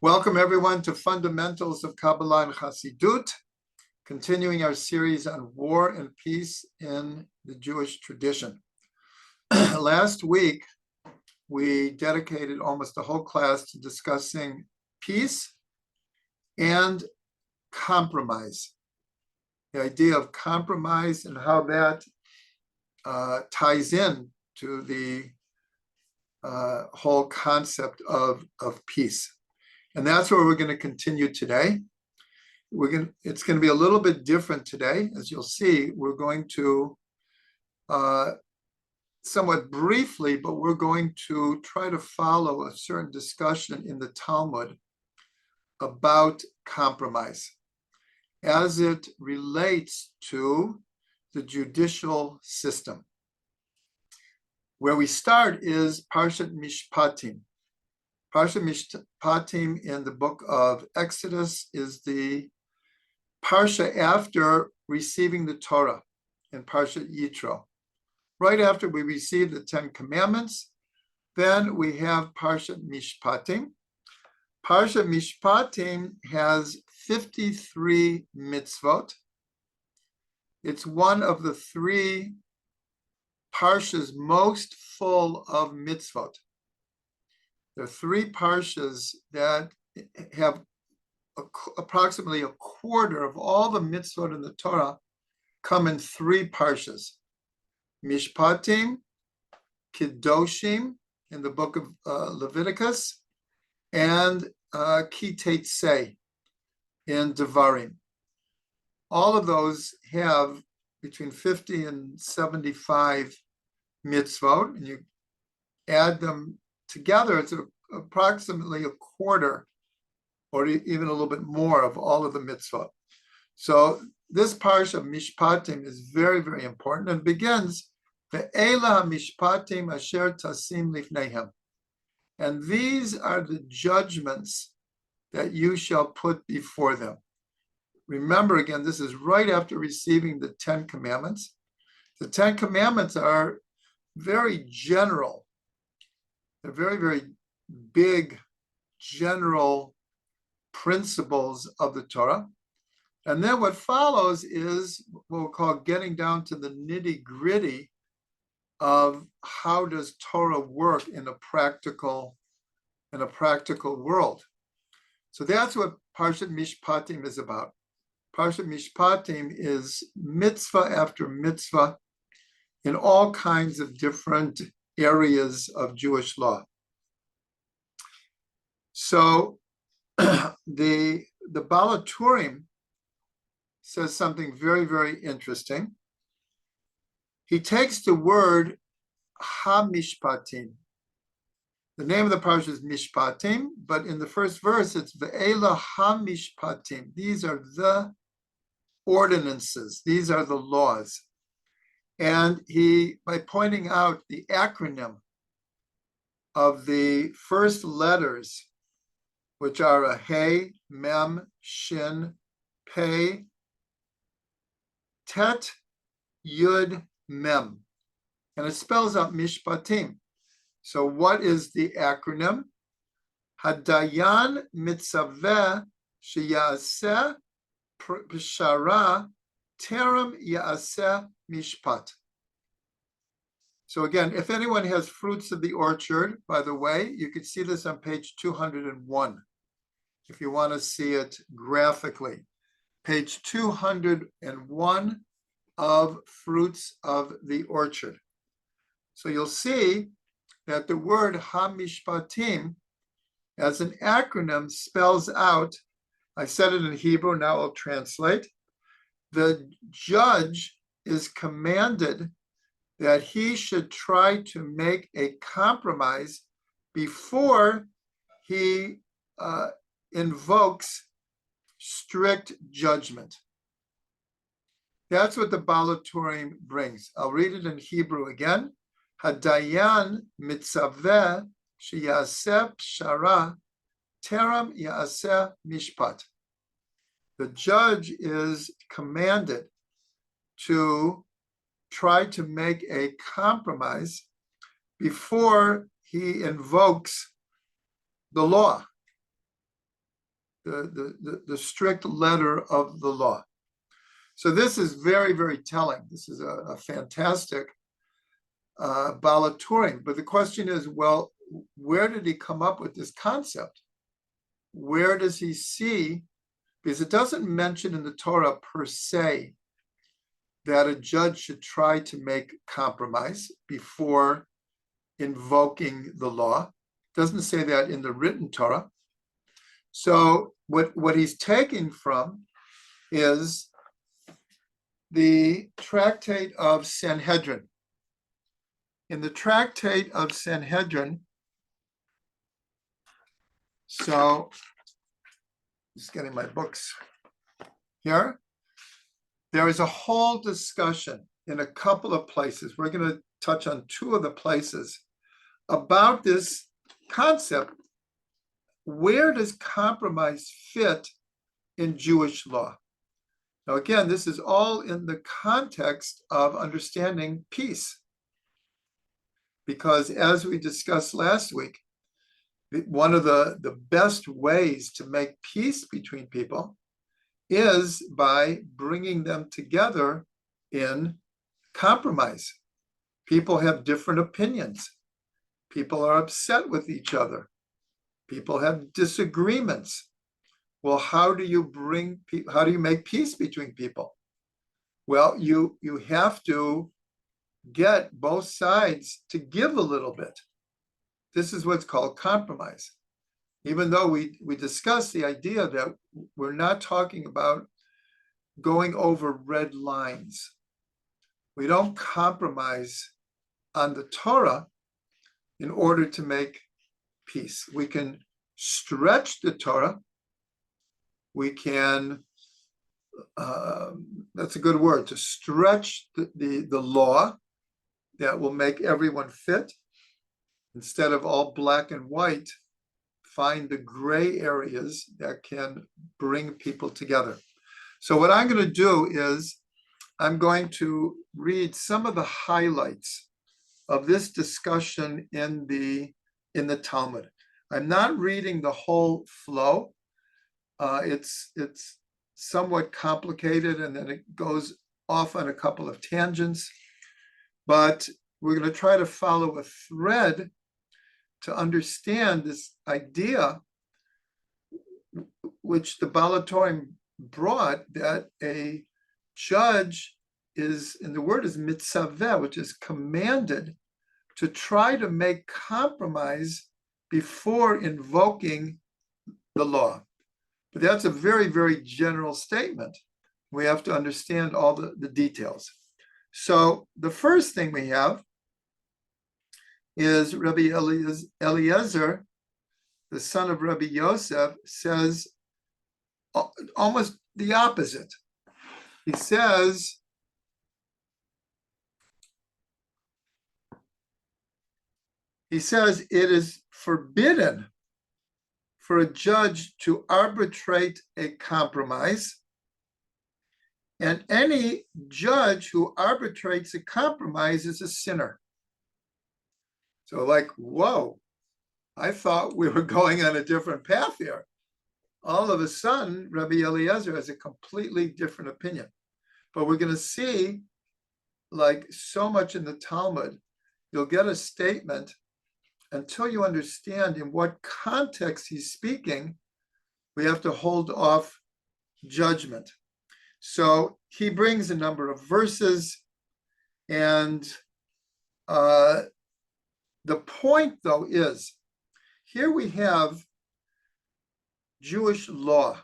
Welcome everyone to Fundamentals of Kabbalah and Chassidut, continuing our series on war and peace in the Jewish tradition. Last week, we dedicated almost a whole class to discussing peace and compromise. The idea of compromise and how that ties in to the whole concept of peace. And that's where we're going to continue today. It's going to be a little bit different today. As you'll see, we're going to, somewhat briefly, but we're going to try to follow a certain discussion in the Talmud about compromise as it relates to the judicial system. Where we start is Parshat Mishpatim. Parshat Mishpatim in the book of Exodus is the Parsha after receiving the Torah in Parshat Yitro. Right after we receive the 10 Commandments, then we have Parshat Mishpatim. Parshat Mishpatim has 53 mitzvot. It's one of the three parshas most full of mitzvot. There are three parshas that have approximately a quarter of all the mitzvot in the Torah come in three parshas. Mishpatim, Kedoshim in the book of Leviticus, and Ki Teitzei in Devarim. All of those have between 50 and 75 mitzvot, and you add them together, it's approximately a quarter or even a little bit more of all of the mitzvot. So this parsha of Mishpatim is very, very important and begins, Ve'ela mishpatim asher tasim lifneihem. And these are the judgments that you shall put before them. Remember, again, this is right after receiving the 10 Commandments. The 10 Commandments are very general. They're very, very big, general principles of the Torah. And then what follows is what we'll call getting down to the nitty-gritty of how does Torah work in a practical world. So that's what Parshat Mishpatim is about. Parshat Mishpatim is mitzvah after mitzvah in all kinds of different areas of Jewish law. So the Baal HaTurim says something very, very interesting. He takes the word ha-mishpatim. The name of the parsha is Mishpatim, but in the first verse it's Ve'ela ha-mishpatim. These are the ordinances. These are the laws. And he, by pointing out the acronym of the first letters, which are a He, Mem, Shin, Pei, Tet, Yud, Mem. And it spells out Mishpatim. So what is the acronym? Hadayan mitzaveh sheyaseh pshara terem yaseh mishpat. So again, if anyone has Fruits of the Orchard, by the way, you can see this on page 201. If you want to see it graphically, page 201 of Fruits of the Orchard. So you'll see that the word ha-mishpatim as an acronym spells out, I said it in Hebrew, now I'll translate. The judge is commanded that he should try to make a compromise before he invokes strict judgment. That's what the Baal HaTurim brings. I'll read it in Hebrew again. Hadayan mitzaveh sheyaseh pshara terem yaseh mishpat. The judge is commanded to try to make a compromise before he invokes the law. the strict letter of the law. So this is very, very telling. This is a fantastic Bala Turing. But the question is, well, where did he come up with this concept? Where does he see? Because it doesn't mention in the Torah per se that a judge should try to make compromise before invoking the law. It doesn't say that in the written Torah. So what he's taking from is the tractate of Sanhedrin. In the tractate of Sanhedrin, so just getting my books here, there is a whole discussion in a couple of places. We're going to touch on two of the places about this concept. Where does compromise fit in Jewish law? Now, again, this is all in the context of understanding peace. Because as we discussed last week, one of the best ways to make peace between people is by bringing them together in compromise. People have different opinions. People are upset with each other. People have disagreements. Well, how do you make peace between people? Well, you have to get both sides to give a little bit. This is what's called compromise. Even though we discussed the idea that we're not talking about going over red lines. We don't compromise on the Torah in order to make peace. We can stretch the Torah. We can, that's a good word, to stretch the law that will make everyone fit. Instead of all black and white, find the gray areas that can bring people together. So what I'm going to do is I'm going to read some of the highlights of this discussion in the Talmud. I'm not reading the whole flow. It's somewhat complicated, and then it goes off on a couple of tangents. But we're going to try to follow a thread to understand this idea, which the Bala Turing brought, that a judge is, and the word is mitzaveh, which is commanded to try to make compromise before invoking the law. But that's a very, very general statement. We have to understand all the details. So the first thing we have is Rabbi Eliezer, the son of Rabbi Yosef, says almost the opposite. He says, it is forbidden for a judge to arbitrate a compromise, and any judge who arbitrates a compromise is a sinner. So like, whoa, I thought we were going on a different path here. All of a sudden, Rabbi Eliezer has a completely different opinion. But we're going to see, like so much in the Talmud, you'll get a statement until you understand in what context he's speaking, we have to hold off judgment. So he brings a number of verses, and the point, though, is here we have Jewish law.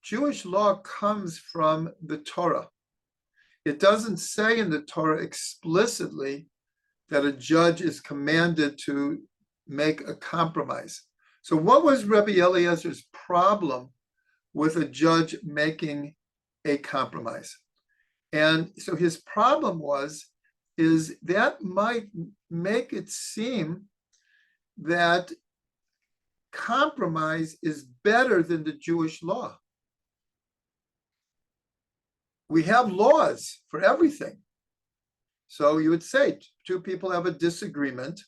Jewish law comes from the Torah. It doesn't say in the Torah explicitly that a judge is commanded to make a compromise. So what was Rabbi Eliezer's problem with a judge making a compromise? And so his problem is that might make it seem that compromise is better than the Jewish law. We have laws for everything. So you would say two people have a disagreement.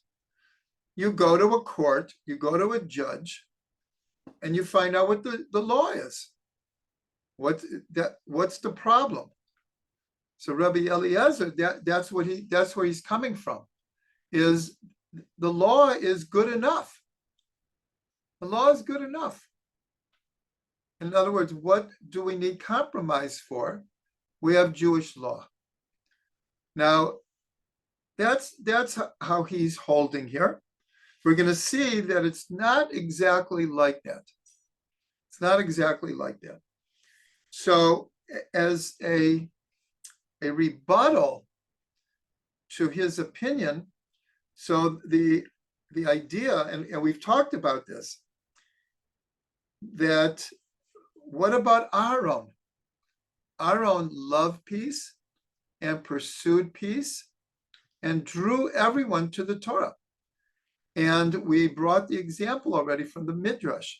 You go to a court, you go to a judge, and you find out what the law is. What's the problem? So Rabbi Eliezer, that's where he's coming from, is the law is good enough. The law is good enough. In other words, what do we need compromise for? We have Jewish law. Now, that's how he's holding here. We're going to see that it's not exactly like that. It's not exactly like that. So as a rebuttal to his opinion, so the idea, and we've talked about this, that what about Aaron? Aaron loved peace and pursued peace and drew everyone to the Torah. And we brought the example already from the Midrash,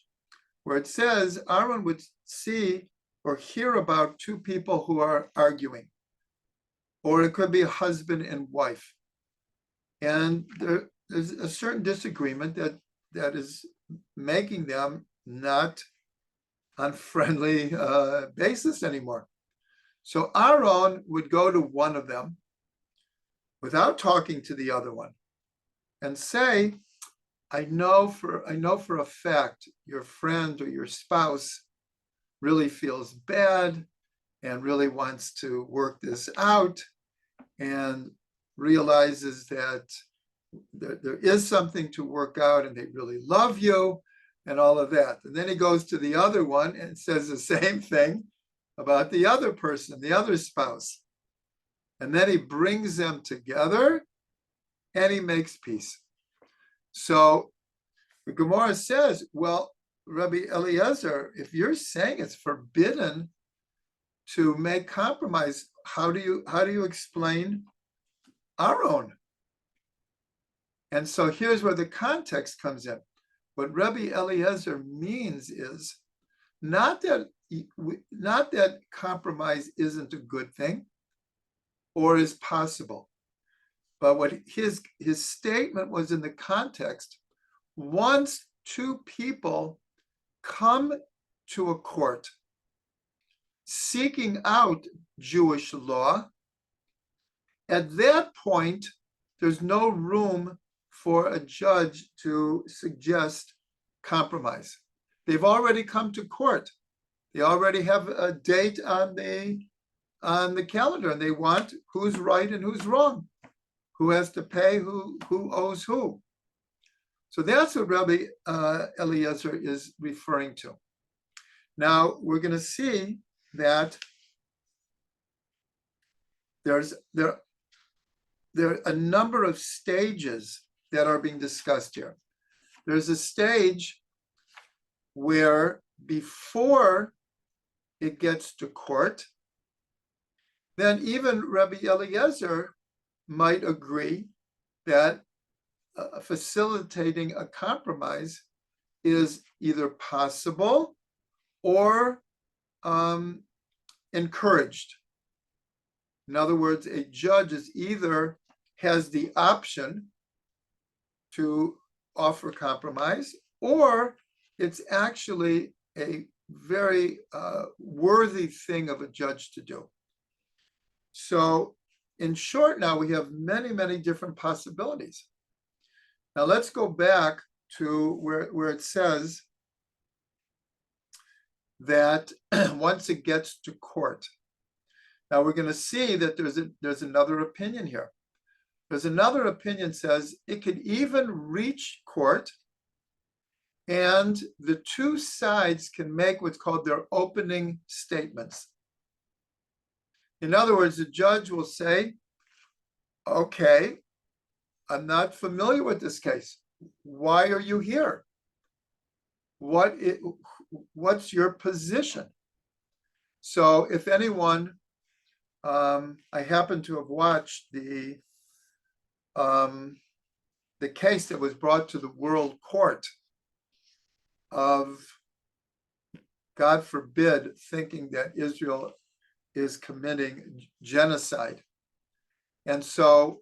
where it says Aaron would see or hear about two people who are arguing, or it could be a husband and wife. And there's a certain disagreement that is making them not on friendly basis anymore. So Aaron would go to one of them without talking to the other one and say, I know for a fact your friend or your spouse really feels bad and really wants to work this out and realizes that there is something to work out and they really love you and all of that. And then he goes to the other one and says the same thing about the other person, the other spouse. And then he brings them together and he makes peace. So the Gemara says, well, Rabbi Eliezer, if you're saying it's forbidden to make compromise, how do you explain Aaron? And so here's where the context comes in. What Rabbi Eliezer means is not that compromise isn't a good thing or is possible, but what his statement was in the context, once two people come to a court seeking out Jewish law, at that point, there's no room for a judge to suggest compromise. They've already come to court. They already have a date on the calendar, and they want who's right and who's wrong, who has to pay, who owes who. So that's what Rabbi Eliezer is referring to. Now we're going to see that there are a number of stages that are being discussed here. There's a stage where before it gets to court, then even Rabbi Eliezer might agree that facilitating a compromise is either possible or encouraged. In other words, a judge has the option to offer compromise, or it's actually a very worthy thing of a judge to do. So in short, now we have many, many different possibilities. Now let's go back to where it says that once it gets to court. Now we're going to see that there's another opinion here. There's another opinion says it could even reach court and the two sides can make what's called their opening statements. In other words, the judge will say, okay, I'm not familiar with this case. Why are you here? What's your position? So if anyone, I happen to have watched the case that was brought to the World Court of, God forbid, thinking that Israel is committing genocide. And so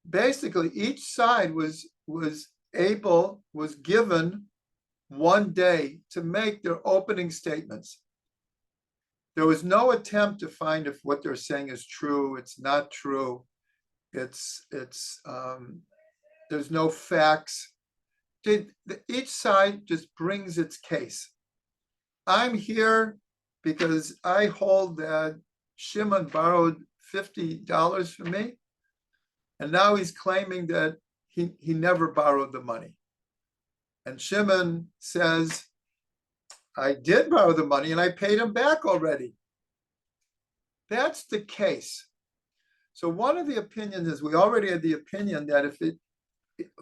basically each side was given one day to make their opening statements. There was no attempt to find if what they're saying is true, it's not true, there's no facts. Each side just brings its case. I'm here because I hold that Shimon borrowed $50 from me, and now he's claiming that he never borrowed the money. And Shimon says, I did borrow the money and I paid him back already. That's the case. So one of the opinions is, we already had the opinion that if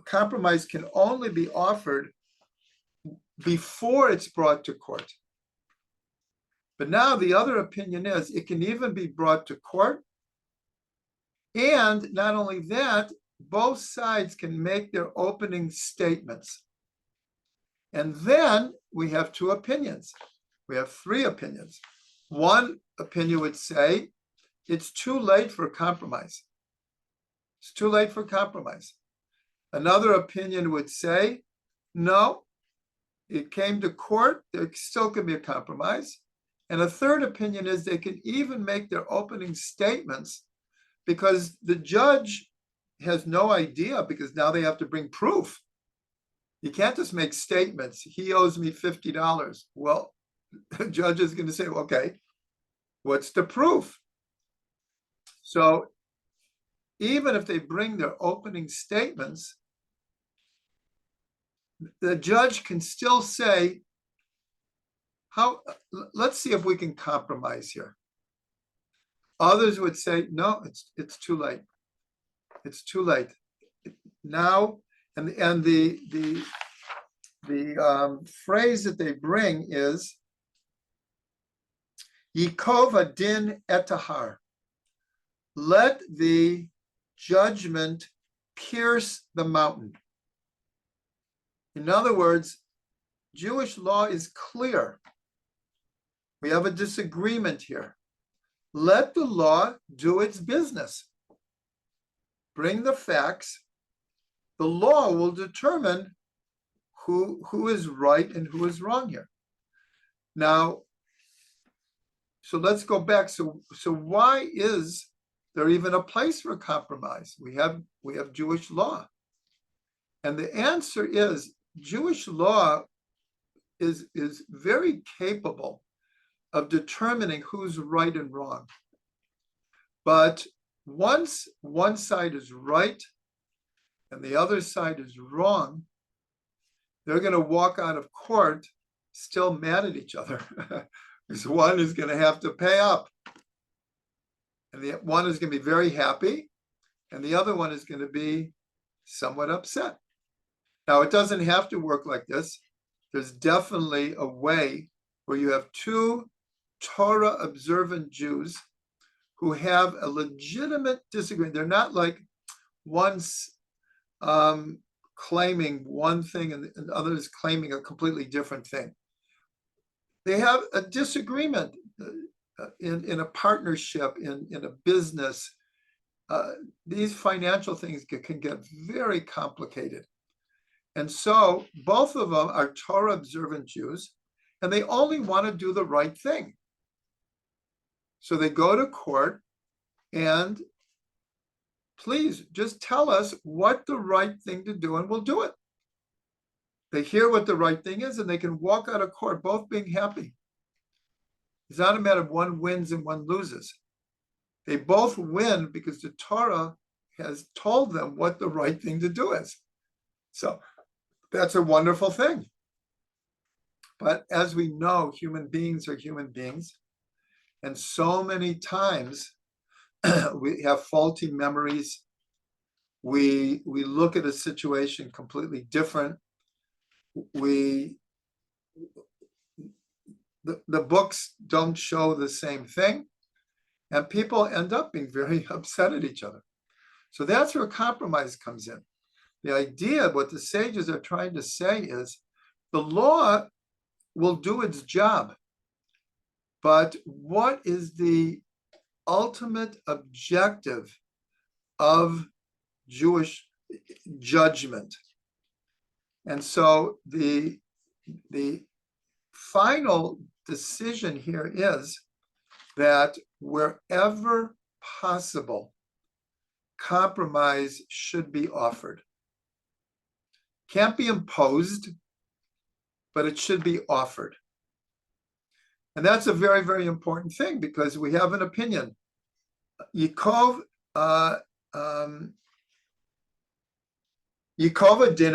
compromise can only be offered before it's brought to court. But now the other opinion is it can even be brought to court. And not only that, both sides can make their opening statements. And then we have two opinions. We have three opinions. One opinion would say it's too late for compromise. It's too late for compromise. Another opinion would say, no, it came to court, there still can be a compromise. And a third opinion is they can even make their opening statements because the judge has no idea, because now they have to bring proof. You can't just make statements. He owes me $50. Well, the judge is going to say, okay, what's the proof? So even if they bring their opening statements, the judge can still say, let's see if we can compromise here. Others would say, no, it's too late. It's too late. Now, and the phrase that they bring is Yikov adin etahar. Let the judgment pierce the mountain. In other words, Jewish law is clear. We have a disagreement here. Let the law do its business. Bring the facts. The law will determine who is right and who is wrong here. Now, so let's go back. So why is there even a place for compromise? We have Jewish law. And the answer is Jewish law is very capable of determining who's right and wrong. But once one side is right and the other side is wrong, they're going to walk out of court still mad at each other. Because one is going to have to pay up. And the one is going to be very happy, and the other one is going to be somewhat upset. Now, it doesn't have to work like this. There's definitely a way where you have two Torah-observant Jews who have a legitimate disagreement. They're not like one's claiming one thing and others claiming a completely different thing. They have a disagreement in a partnership, in a business. These financial things can get very complicated. And so both of them are Torah observant Jews, and they only want to do the right thing. So they go to court and please just tell us what the right thing to do and we'll do it. They hear what the right thing is and they can walk out of court both being happy. It's not a matter of one wins and one loses. They both win because the Torah has told them what the right thing to do is. So that's a wonderful thing. But as we know, human beings are human beings. And so many times we have faulty memories. We look at a situation completely different. The books don't show the same thing. And people end up being very upset at each other. So that's where compromise comes in. The idea of what the sages are trying to say is the law will do its job. But what is the ultimate objective of Jewish judgment? And so the the final decision here is that wherever possible, compromise should be offered. Can't be imposed, but it should be offered. And that's a very, very important thing because we have an opinion. Yikov adin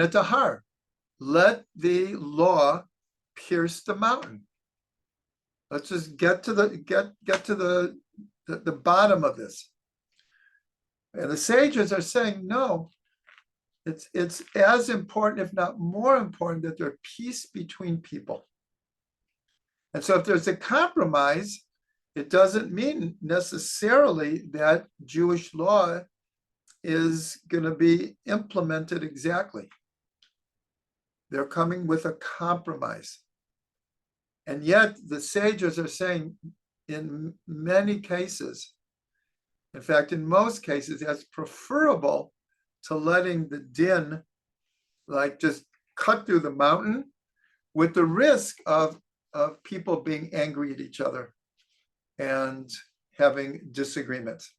et ahar. Let the law pierce the mountain. Let's just get to the bottom of this. And the sages are saying, no, it's as important, if not more important, that there's peace between people. And so if there's a compromise, it doesn't mean necessarily that Jewish law is going to be implemented exactly. They're coming with a compromise. And yet the sages are saying in many cases, in fact, in most cases, that's preferable to letting the din like just cut through the mountain with the risk of people being angry at each other and having disagreements.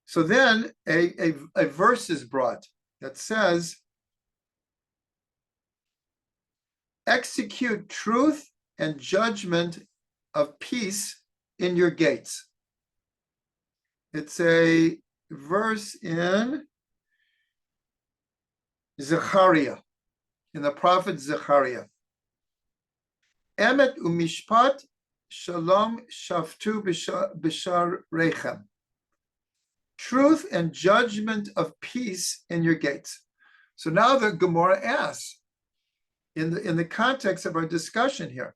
So then a verse is brought that says, execute truth and judgment of peace in your gates. It's a verse in Zechariah, in the prophet Zechariah. Emet umishpat shalom shaftu b'sharechem. Truth and judgment of peace in your gates. So now the Gemara asks, in the context of our discussion here.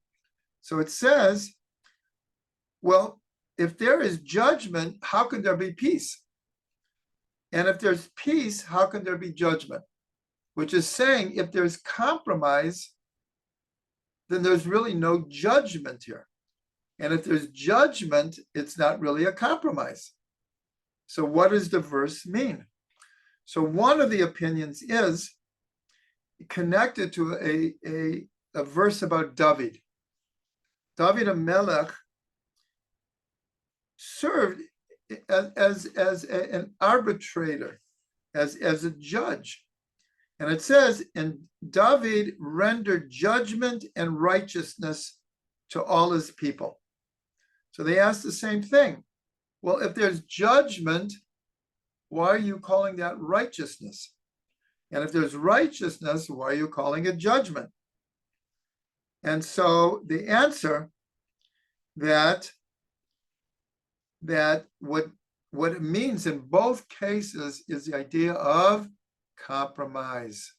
So it says, well, if there is judgment, how can there be peace? And if there's peace, how can there be judgment? Which is saying, if there's compromise, then there's really no judgment here. And if there's judgment, it's not really a compromise. So what does the verse mean? So one of the opinions is connected to a verse about David. David HaMelech served as an arbitrator, as a judge. And it says, and David rendered judgment and righteousness to all his people. So they asked the same thing. Well, if there's judgment, why are you calling that righteousness? And if there's righteousness, why are you calling it judgment? And so the answer that what it means in both cases is the idea of compromise.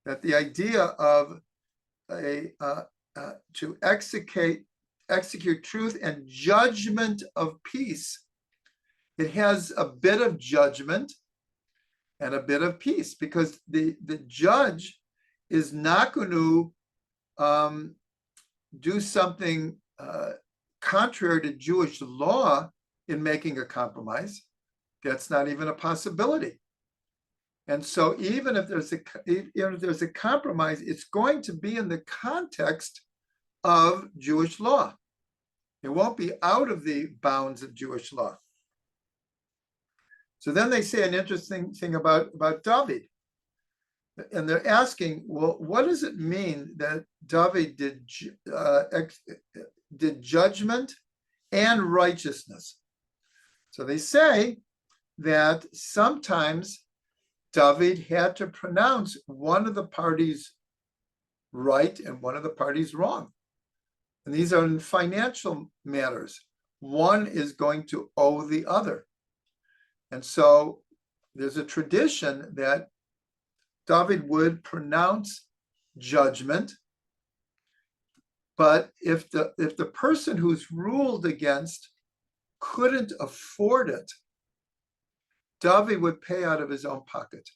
That the idea of to execute truth and judgment of peace, it has a bit of judgment and a bit of peace, because the judge is not going to do something contrary to Jewish law in making a compromise. That's not even a possibility. And so even if there's a compromise, it's going to be in the context of Jewish law. It won't be out of the bounds of Jewish law. So then they say an interesting thing about David. And they're asking, well, what does it mean that David did judgment and righteousness? So they say that sometimes David had to pronounce one of the parties right and one of the parties wrong. And these are in financial matters. One is going to owe the other. And so there's a tradition that David would pronounce judgment, but if the person who's ruled against couldn't afford it, David would pay out of his own pocket.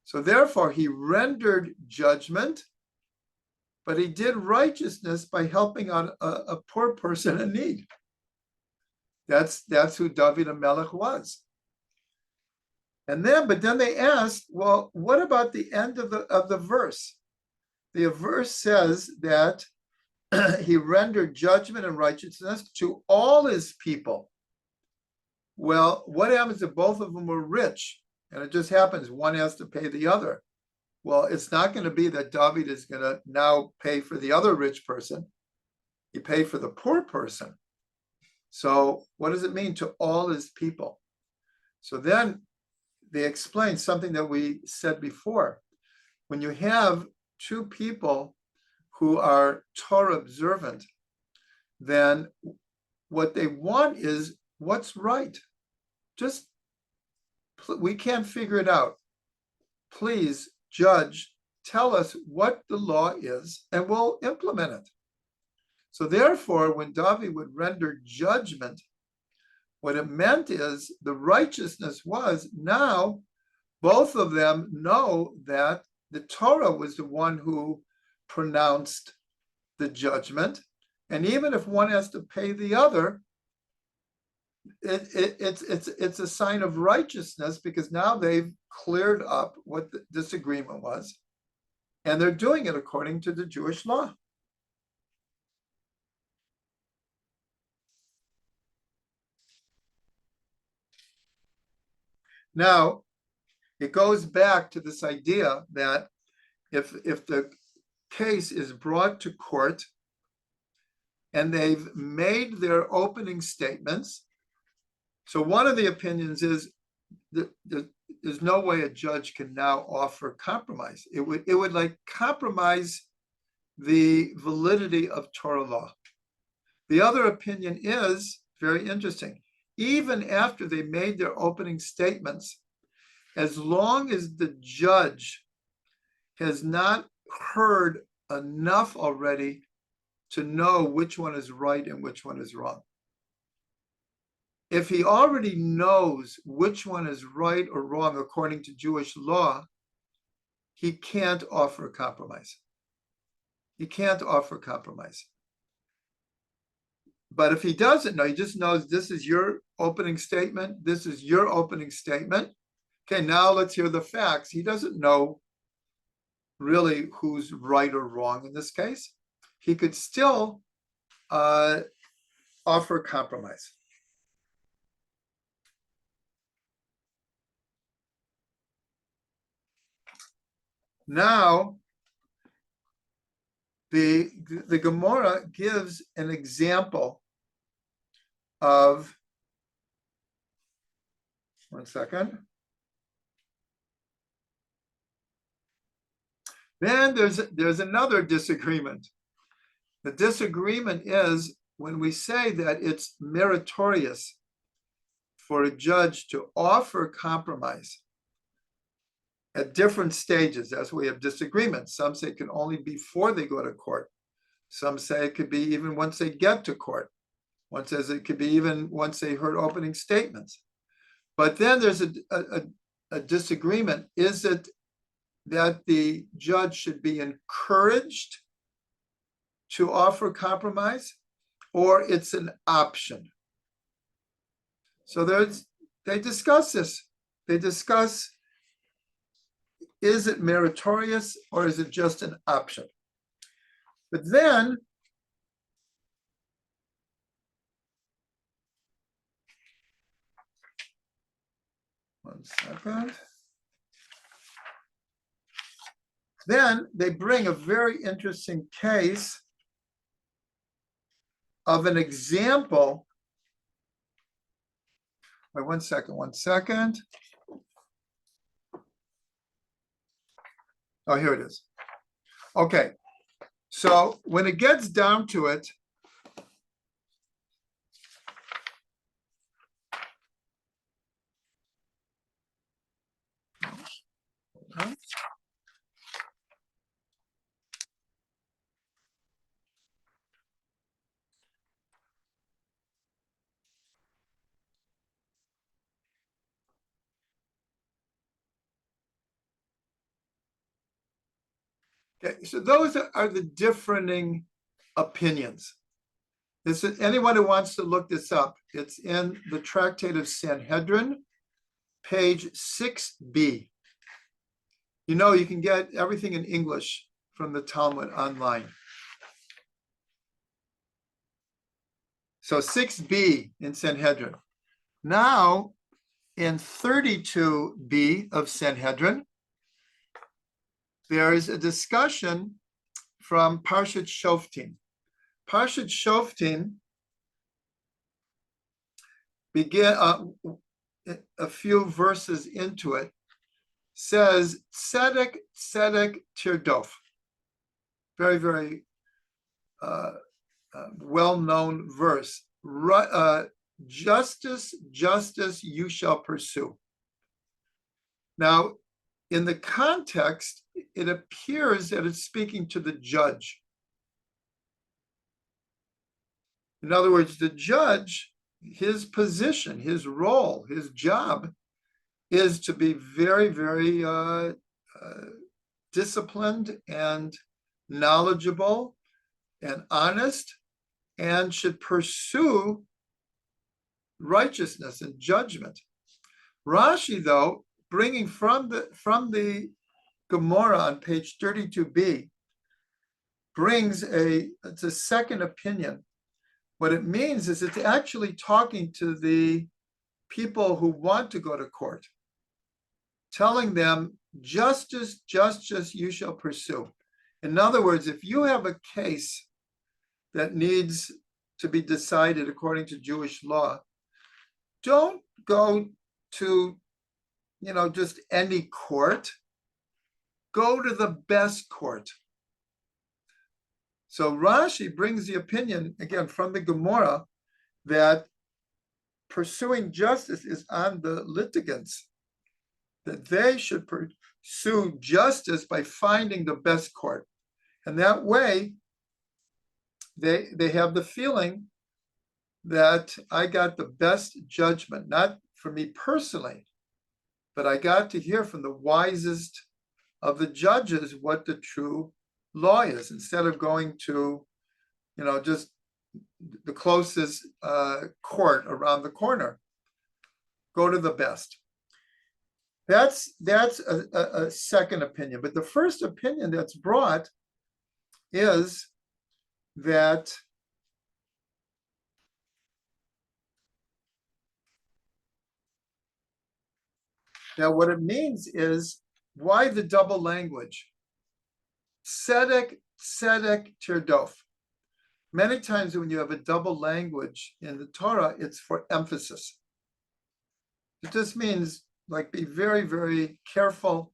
So therefore, he rendered judgment, but he did righteousness by helping out a poor person in need. That's who David HaMelech was. But then they asked, well, what about the end of the verse? The verse says that he rendered judgment and righteousness to all his people. Well, what happens if both of them were rich? And it just happens one has to pay the other. Well, it's not going to be that David is going to now pay for the other rich person. He paid for the poor person. So what does it mean to all his people? So then they explain something that we said before. When you have two people who are Torah observant, then what they want is what's right. Just, we can't figure it out. Please, judge, tell us what the law is and we'll implement it. So therefore, when David would render judgment, what it meant is the righteousness was now both of them know that the Torah was the one who pronounced the judgment. And even if one has to pay the other, it's a sign of righteousness because now they've cleared up what the disagreement was. And they're doing it according to the Jewish law. Now, it goes back to this idea that if the case is brought to court and they've made their opening statements, so one of the opinions is that there's no way a judge can now offer compromise. It would like compromise the validity of Torah law. The other opinion is very interesting. Even after they made their opening statements, as long as the judge has not heard enough already to know which one is right and which one is wrong. If he already knows which one is right or wrong according to Jewish law, he can't offer a compromise. He can't offer compromise. But if he doesn't know, he just knows this is your opening statement, this is your opening statement. Okay, now let's hear the facts. He doesn't know really who's right or wrong in this case. He could still offer compromise. Now, the Gemara gives an example of, one second. Then there's another disagreement. The disagreement is when we say that it's meritorious for a judge to offer compromise at different stages. That's why we have disagreements. Some say it can only be before they go to court. Some say it could be even once they get to court. One says it could be even once they heard opening statements. But then there's a disagreement. Is it that the judge should be encouraged to offer compromise, or it's an option? So they discuss this. They discuss, is it meritorious or is it just an option? But then one second. Then they bring a very interesting case of an example. Wait, one second. Oh, here it is. Okay, so when it gets down to it, Okay, so those are the differing opinions. This is, anyone who wants to look this up, it's in the Tractate of Sanhedrin, page 6b. You know, you can get everything in English from the Talmud online. So 6b in Sanhedrin. Now, in 32b of Sanhedrin, there is a discussion from Parshat Shoftim. Parshat Shoftim begin a few verses into it, says tzedek tzedek tirdof. Very, very well-known verse. Justice, justice you shall pursue. Now, in the context, it appears that it's speaking to the judge. In other words, the judge, his position, his role, his job is to be very, very disciplined and knowledgeable and honest, and should pursue righteousness and judgment. Rashi, though, bringing from the Gemara on page 32b, brings it's a second opinion. What it means is it's actually talking to the people who want to go to court, telling them, justice, justice you shall pursue. In other words, if you have a case that needs to be decided according to Jewish law, don't go to, just any court. Go to the best court. So Rashi brings the opinion, again, from the Gemara, that pursuing justice is on the litigants, that they should pursue justice by finding the best court. And that way, they have the feeling that I got the best judgment, not for me personally, but I got to hear from the wisest of the judges what the true law is, instead of going to, just the closest court around the corner. Go to the best. That's a second opinion. But the first opinion that's brought is that what it means is, why the double language? Tzedek, tzedek tirdof. Many times when you have a double language in the Torah, it's for emphasis. It just means, like, be very, very careful,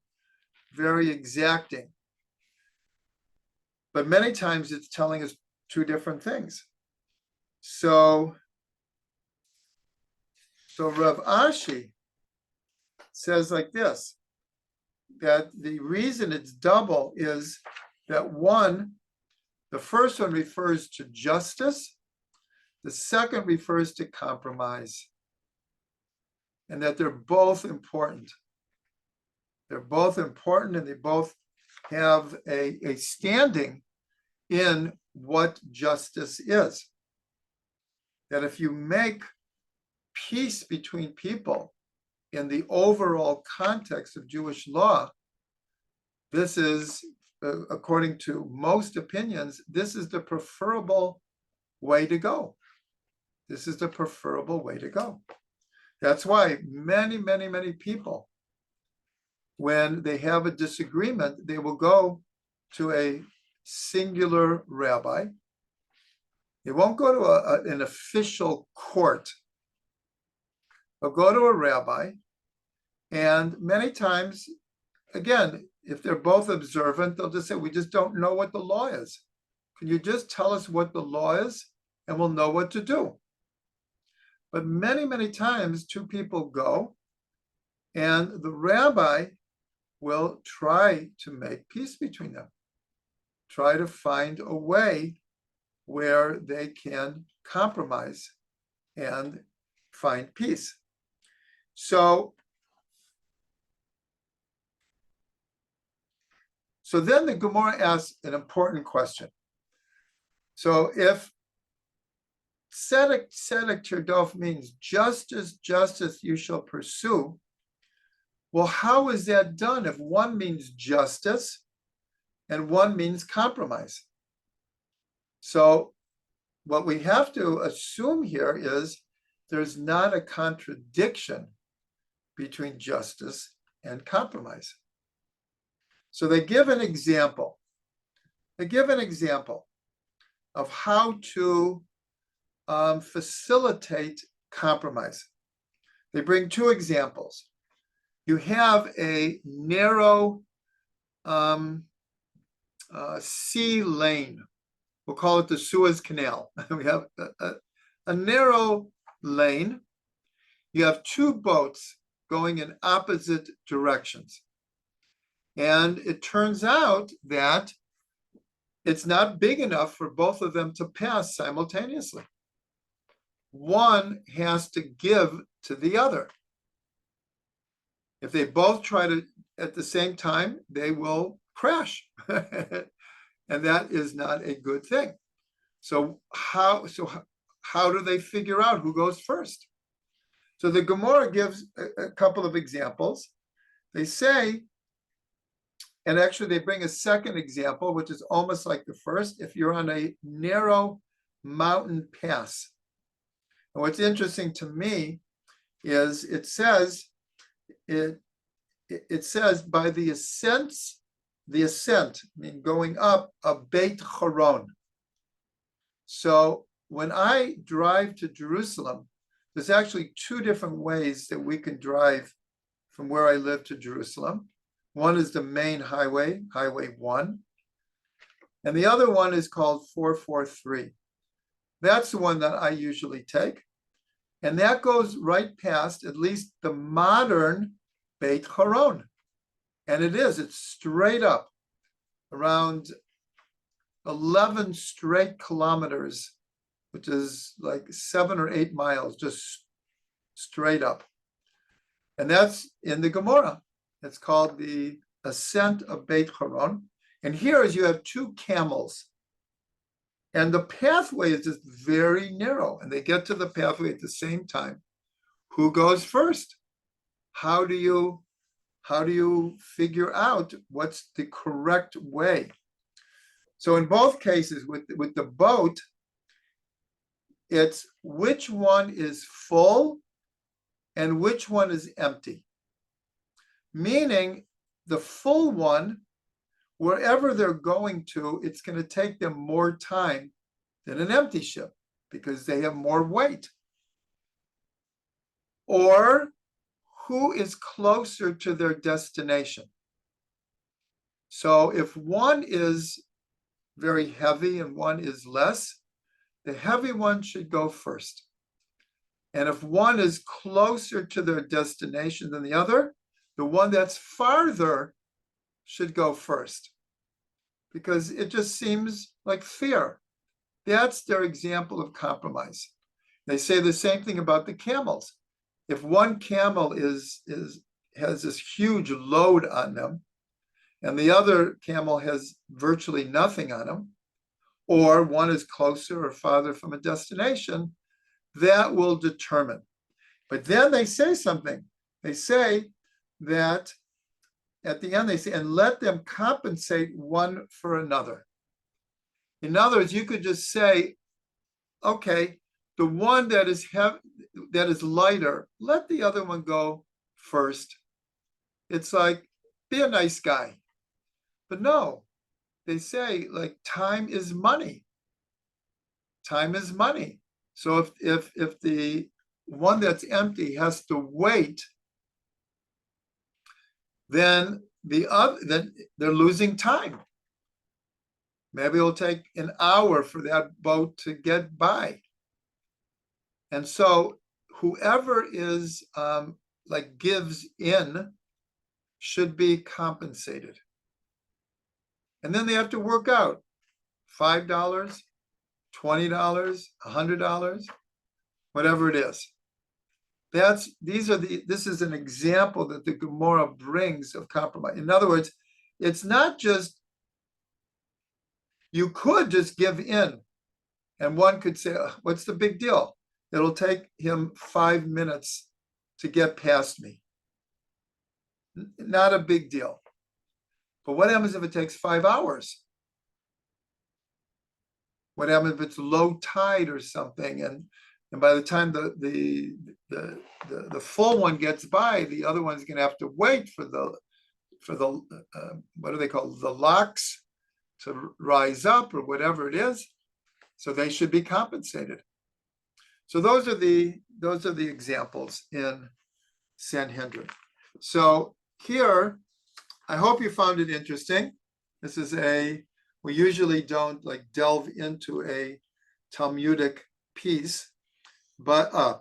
very exacting. But many times it's telling us two different things. So Rav Ashi says like this, that the reason it's double is that the first one refers to justice, the second refers to compromise, and that they're both important. They're both important, and they both have a standing in what justice is. That if you make peace between people in the overall context of Jewish law, this is, according to most opinions, this is the preferable way to go. This is the preferable way to go. That's why many, many, many people, when they have a disagreement, they will go to a singular rabbi. They won't go to an official court. They'll go to a rabbi, and many times, again, if they're both observant, they'll just say, we just don't know what the law is. Can you just tell us what the law is, and we'll know what to do? But many, many times, two people go, and the rabbi will try to make peace between them, try to find a way where they can compromise and find peace. So So then the Gemara asks an important question. So if tzedek, tzedek tirdof means justice, justice you shall pursue, well, how is that done if one means justice and one means compromise? So what we have to assume here is there's not a contradiction between justice and compromise. So they give an example. They give an example of how to facilitate compromise. They bring two examples. You have a narrow sea lane. We'll call it the Suez Canal. We have a narrow lane. You have two boats going in opposite directions. And it turns out that it's not big enough for both of them to pass simultaneously. One has to give to the other. If they both try to at the same time, they will crash. And that is not a good thing. So how do they figure out who goes first? So the Gemara gives a couple of examples. They say, and actually they bring a second example, which is almost like the first. If you're on a narrow mountain pass, and what's interesting to me is it says by the ascent, I mean going up, a Beit Choron. So when I drive to Jerusalem, there's actually two different ways that we can drive from where I live to Jerusalem. One is the main highway, Highway 1, and the other one is called 443. That's the one that I usually take, and that goes right past at least the modern Beit Choron. And it's straight up around 11 straight kilometers, which is like 7 or 8 miles, just straight up. And that's in the Gemara. It's called the ascent of Beit Choron. And here is you have two camels. And the pathway is just very narrow. And they get to the pathway at the same time. Who goes first? How do you figure out what's the correct way? So in both cases, with the boat, it's which one is full and which one is empty. Meaning the full one, wherever they're going to, it's going to take them more time than an empty ship because they have more weight. Or who is closer to their destination? So if one is very heavy and one is less, the heavy one should go first. And if one is closer to their destination than the other, the one that's farther should go first, because it just seems like fair. That's their example of compromise. They say the same thing about the camels. If one camel has this huge load on them, and the other camel has virtually nothing on them, or one is closer or farther from a destination, that will determine. But then they say something. They say that at the end, they say, and let them compensate one for another. In other words, you could just say, okay, the one that is lighter, let the other one go first. It's like, be a nice guy. But no, they say, like, time is money. Time is money. So if the one that's empty has to wait, then then they're losing time. Maybe it'll take an hour for that boat to get by. And so whoever is gives in should be compensated. And then they have to work out $5, $20, $100, whatever it is. This is an example that the Gemara brings of compromise. In other words, it's not just, you could just give in, and one could say, what's the big deal? It'll take him 5 minutes to get past me. Not a big deal. But what happens if it takes 5 hours? What happens if it's low tide or something, and by the time the full one gets by, the other one's going to have to wait for the what do they call it? The locks to rise up or whatever it is. So they should be compensated. So those are the examples in Sanhedrin. So here, I hope you found it interesting. This is we usually don't like delve into a Talmudic piece, but a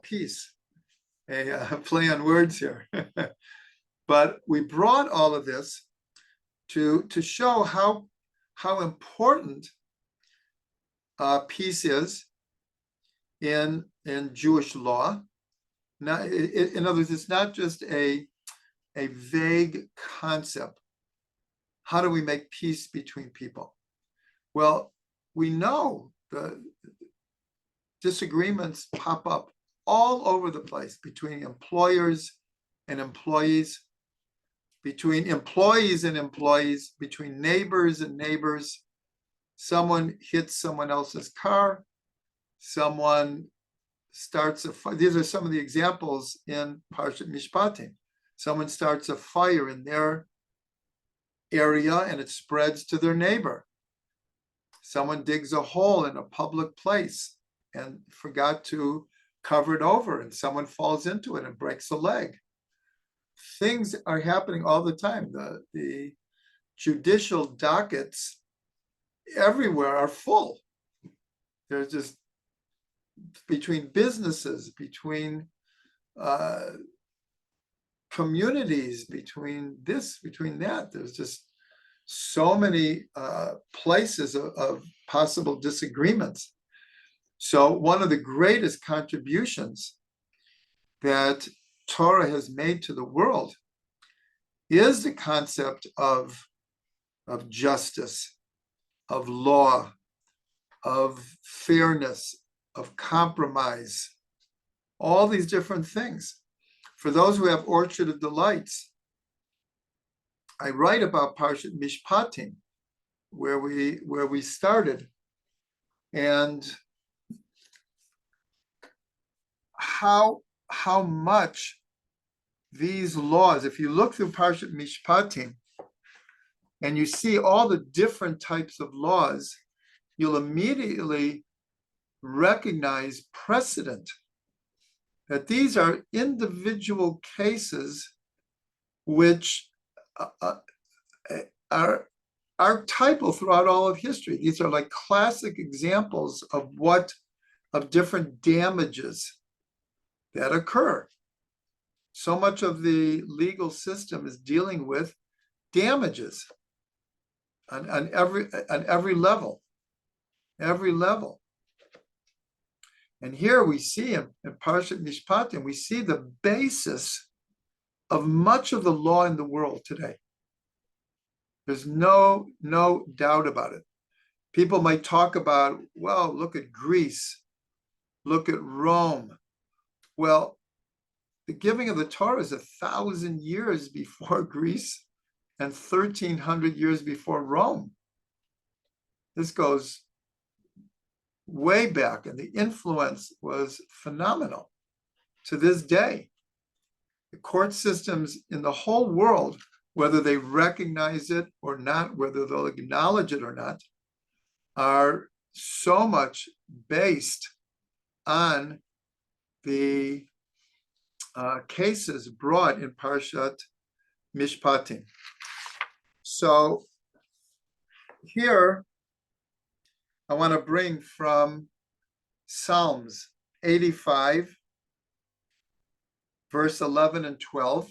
play on words here. But we brought all of this to show how important peace is in Jewish law. Now, in other words, it's not just a vague concept. How do we make peace between people? Well, we know the disagreements pop up all over the place between employers and employees, between employees and employees, between neighbors and neighbors. Someone hits someone else's car, someone starts a fire. These are some of the examples in Parshat Mishpatim. Someone starts a fire in their area and it spreads to their neighbor. Someone digs a hole in a public place and forgot to cover it over, and someone falls into it and breaks a leg. Things are happening all the time. The judicial dockets everywhere are full. There's just, between businesses, between communities, between this, between that, there's just so many places of possible disagreements. So one of the greatest contributions that Torah has made to the world is the concept of justice, of law, of fairness, of compromise, all these different things. For those who have Orchard of Delights, I write about Parshat Mishpatim, where we started, and how much these laws, if you look through Parshat Mishpatim and you see all the different types of laws, you'll immediately recognize precedent, that these are individual cases which are archetypal throughout all of history. These are like classic examples of different damages that occur. So much of the legal system is dealing with damages on every level. And here we see in Parshat Mishpatim, we see the basis of much of the law in the world today. There's no doubt about it. People might talk about, well, look at Greece, look at Rome. Well, the giving of the Torah is 1,000 years before Greece and 1,300 years before Rome. This goes way back, and the influence was phenomenal to this day. The court systems in the whole world, whether they recognize it or not, whether they'll acknowledge it or not, are so much based on the cases brought in Parshat Mishpatim. So here, I want to bring from Psalms 85, verse 11 and 12.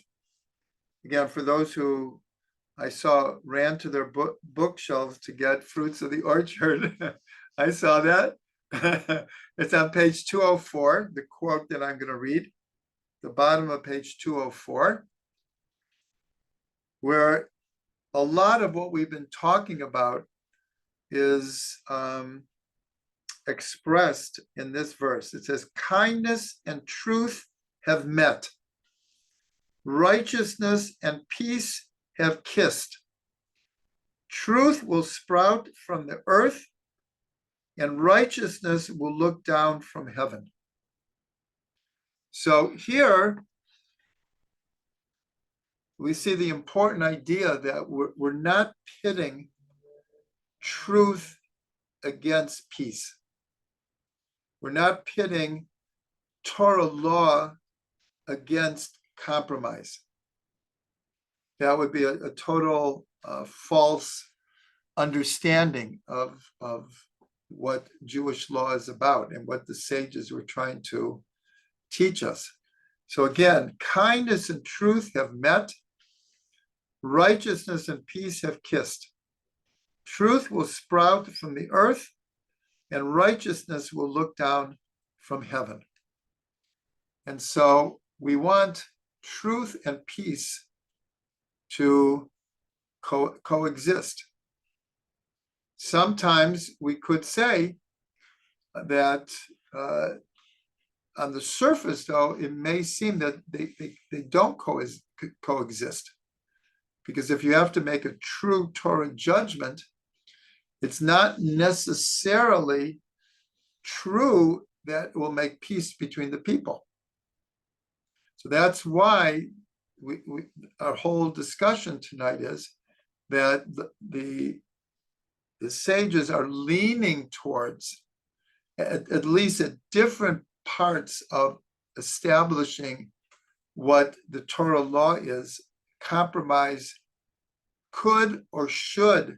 Again, for those who I saw ran to their bookshelves to get Fruits of the Orchard, I saw that. It's on page 204, the quote that I'm going to read, the bottom of page 204, where a lot of what we've been talking about is expressed in this verse. It says, kindness and truth have met. Righteousness and peace have kissed. Truth will sprout from the earth, and righteousness will look down from heaven. So here we see the important idea that we're not pitting truth against peace. We're not pitting Torah law against compromise. That would be a total false understanding of what Jewish law is about and what the sages were trying to teach us. So again, kindness and truth have met. Righteousness and peace have kissed. Truth will sprout from the earth, and righteousness will look down from heaven. And so we want truth and peace to coexist. Sometimes we could say that on the surface, though, it may seem that they don't coexist. Because if you have to make a true Torah judgment, it's not necessarily true that it will make peace between the people. So that's why our whole discussion tonight is that the sages are leaning towards, at least at different parts of establishing what the Torah law is, compromise could or should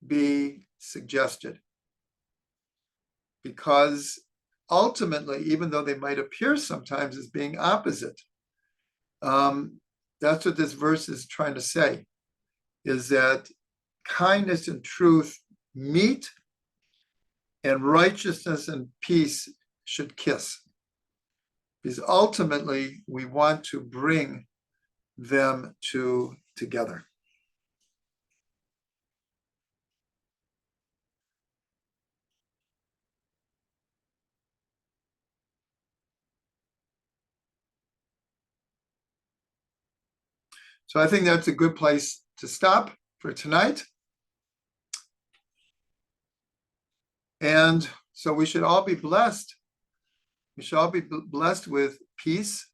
be suggested. Because ultimately, even though they might appear sometimes as being opposite, that's what this verse is trying to say, is that kindness and truth meet, and righteousness and peace should kiss. Because ultimately, we want to bring them together. So I think that's a good place to stop for tonight. And so we should all be blessed. We should all be blessed with peace,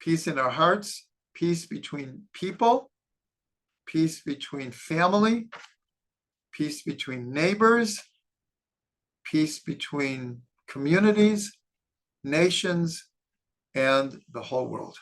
peace in our hearts, peace between people, peace between family, peace between neighbors, peace between communities, nations, and the whole world.